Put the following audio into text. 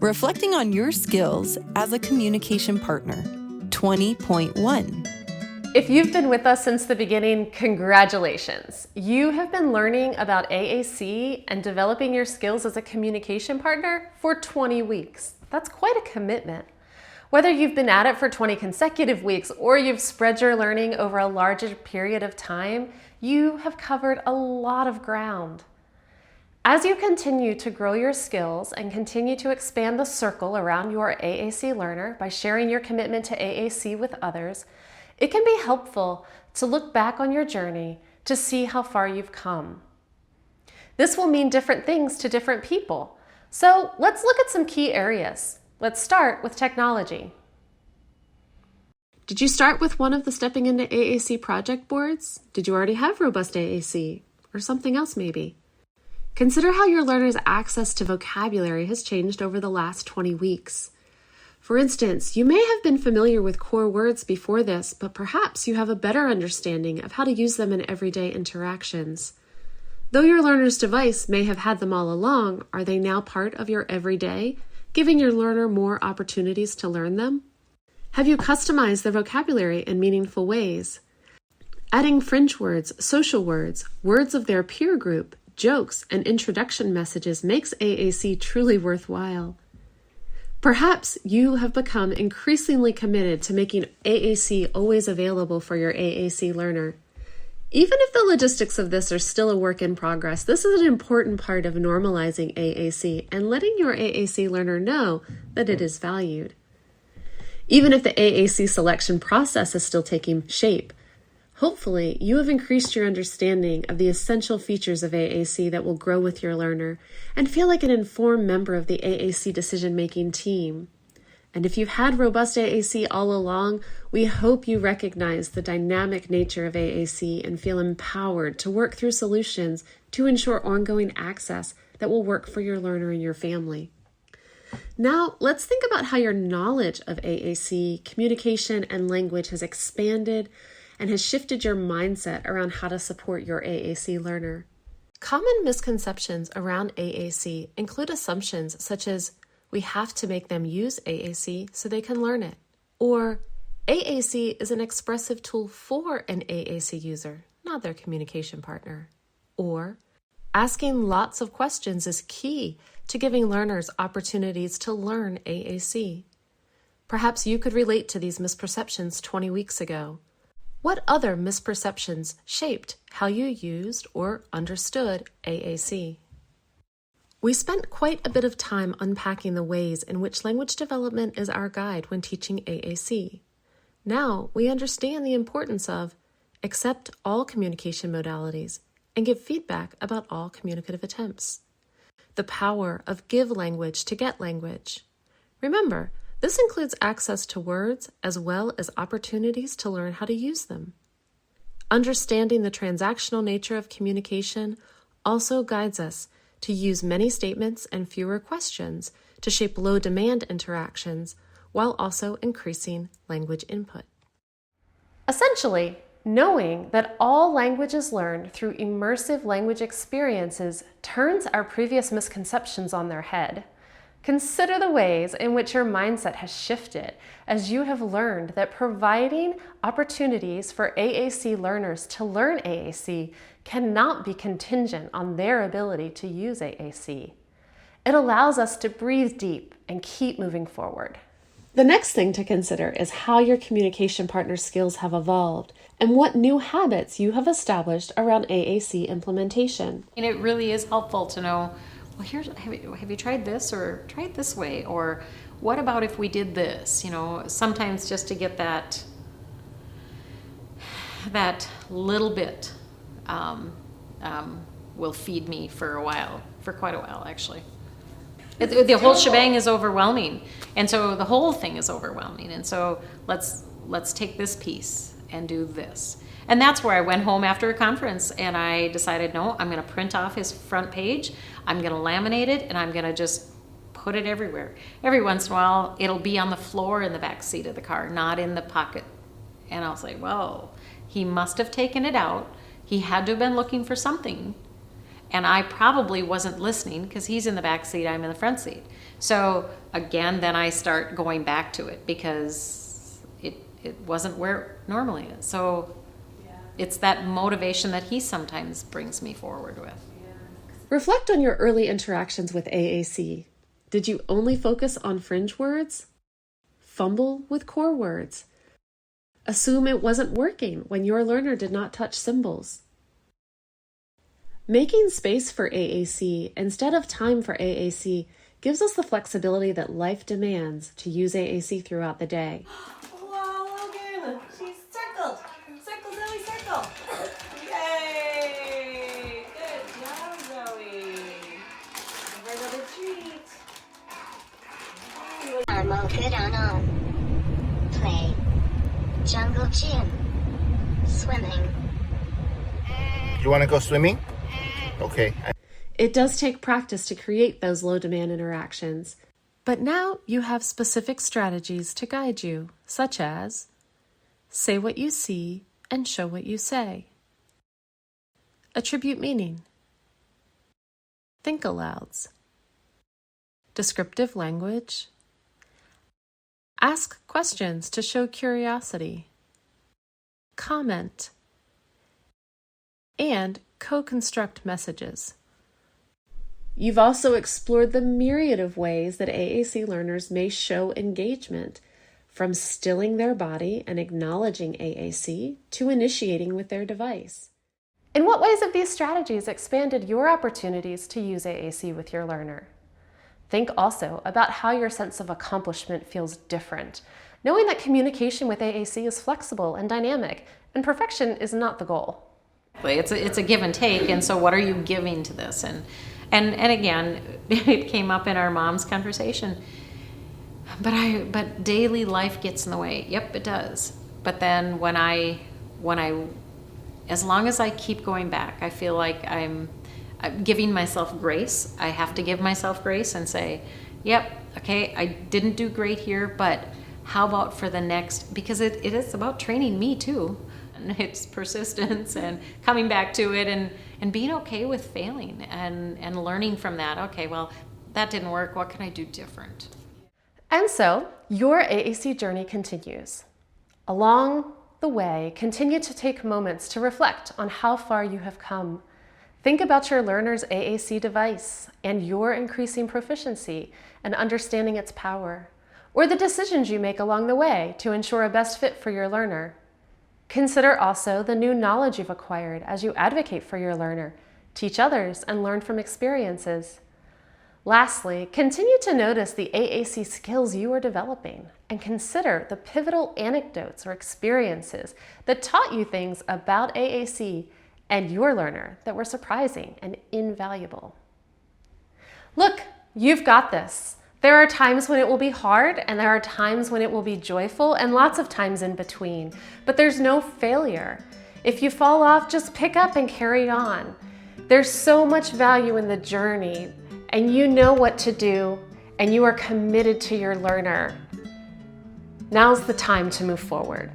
Reflecting on your skills as a communication partner, 20.1. If you've been with us since the beginning, congratulations. You have been learning about AAC and developing your skills as a communication partner for 20 weeks. That's quite a commitment. Whether you've been at it for 20 consecutive weeks or you've spread your learning over a larger period of time, you have covered a lot of ground. As you continue to grow your skills and continue to expand the circle around your AAC learner by sharing your commitment to AAC with others, it can be helpful to look back on your journey to see how far you've come. This will mean different things to different people. So let's look at some key areas. Let's start with technology. Did you start with one of the Stepping Into AAC project boards? Did you already have robust AAC? Or something else maybe? Consider how your learner's access to vocabulary has changed over the last 20 weeks. For instance, you may have been familiar with core words before this, but perhaps you have a better understanding of how to use them in everyday interactions. Though your learner's device may have had them all along, are they now part of your everyday, giving your learner more opportunities to learn them? Have you customized their vocabulary in meaningful ways? Adding fringe words, social words, words of their peer group, jokes, and introduction messages makes AAC truly worthwhile. Perhaps you have become increasingly committed to making AAC always available for your AAC learner. Even if the logistics of this are still a work in progress, this is an important part of normalizing AAC and letting your AAC learner know that it is valued. Even if the AAC selection process is still taking shape, hopefully you have increased your understanding of the essential features of AAC that will grow with your learner and feel like an informed member of the AAC decision-making team. And if you've had robust AAC all along, we hope you recognize the dynamic nature of AAC and feel empowered to work through solutions to ensure ongoing access that will work for your learner and your family. Now, let's think about how your knowledge of AAC, communication, and language has expanded and has shifted your mindset around how to support your AAC learner. Common misconceptions around AAC include assumptions such as, we have to make them use AAC so they can learn it, or AAC is an expressive tool for an AAC user, not their communication partner, or asking lots of questions is key to giving learners opportunities to learn AAC. Perhaps you could relate to these misperceptions 20 weeks ago. What other misperceptions shaped how you used or understood AAC? We spent quite a bit of time unpacking the ways in which language development is our guide when teaching AAC. Now we understand the importance of accept all communication modalities and give feedback about all communicative attempts. The power of give language to get language. Remember, this includes access to words as well as opportunities to learn how to use them. Understanding the transactional nature of communication also guides us to use many statements and fewer questions to shape low-demand interactions while also increasing language input. Essentially, knowing that all language is learned through immersive language experiences turns our previous misconceptions on their head. Consider the ways in which your mindset has shifted as you have learned that providing opportunities for AAC learners to learn AAC cannot be contingent on their ability to use AAC. It allows us to breathe deep and keep moving forward. The next thing to consider is how your communication partner skills have evolved and what new habits you have established around AAC implementation. And it really is helpful to know, well, have you tried this or try it this way? Or what about if we did this? You know, sometimes just to get that little bit will feed me for quite a while actually. The whole shebang is overwhelming, and so the whole thing is overwhelming, and so let's take this piece and do this. And that's where I went home after a conference and I decided, no, I'm going to print off his front page, I'm going to laminate it, and I'm going to just put it everywhere. Every once in a while, it'll be on the floor in the back seat of the car, not in the pocket. And I'll say, whoa, he must have taken it out. He had to have been looking for something. And I probably wasn't listening because he's in the back seat, I'm in the front seat. So again, then I start going back to it because it wasn't where it normally is. So it's that motivation that he sometimes brings me forward with. Reflect on your early interactions with AAC. Did you only focus on fringe words? Fumble with core words? Assume it wasn't working when your learner did not touch symbols? Making space for AAC instead of time for AAC gives us the flexibility that life demands to use AAC throughout the day. Wow, Logan! She's circled! Circle, Zoe, circle! Yay! Good job, Zoe! Give her another treat. Play. Jungle gym. Swimming. You want to go swimming? Okay. It does take practice to create those low-demand interactions, but now you have specific strategies to guide you, such as say what you see and show what you say, attribute meaning, think alouds, descriptive language, ask questions to show curiosity, comment, and co-construct messages. You've also explored the myriad of ways that AAC learners may show engagement, from stilling their body and acknowledging AAC to initiating with their device. In what ways have these strategies expanded your opportunities to use AAC with your learner? Think also about how your sense of accomplishment feels different, knowing that communication with AAC is flexible and dynamic, and perfection is not the goal. It's a give and take, and so what are you giving to this? And again, it came up in our mom's conversation. But daily life gets in the way. Yep, it does. But then when I, as long as I keep going back, I feel like I'm giving myself grace. I have to give myself grace and say, yep, okay, I didn't do great here, but how about for the next? Because it is about training me too. And it's persistence and coming back to it and being okay with failing and learning from that. Okay, well, that didn't work. What can I do different? And so, your AAC journey continues. Along the way, continue to take moments to reflect on how far you have come. Think about your learner's AAC device and your increasing proficiency and understanding its power, or the decisions you make along the way to ensure a best fit for your learner. Consider also the new knowledge you've acquired as you advocate for your learner, teach others, and learn from experiences. Lastly, continue to notice the AAC skills you are developing and consider the pivotal anecdotes or experiences that taught you things about AAC and your learner that were surprising and invaluable. Look, you've got this. There are times when it will be hard, and there are times when it will be joyful, and lots of times in between. But there's no failure. If you fall off, just pick up and carry on. There's so much value in the journey, and you know what to do, and you are committed to your learner. Now's the time to move forward.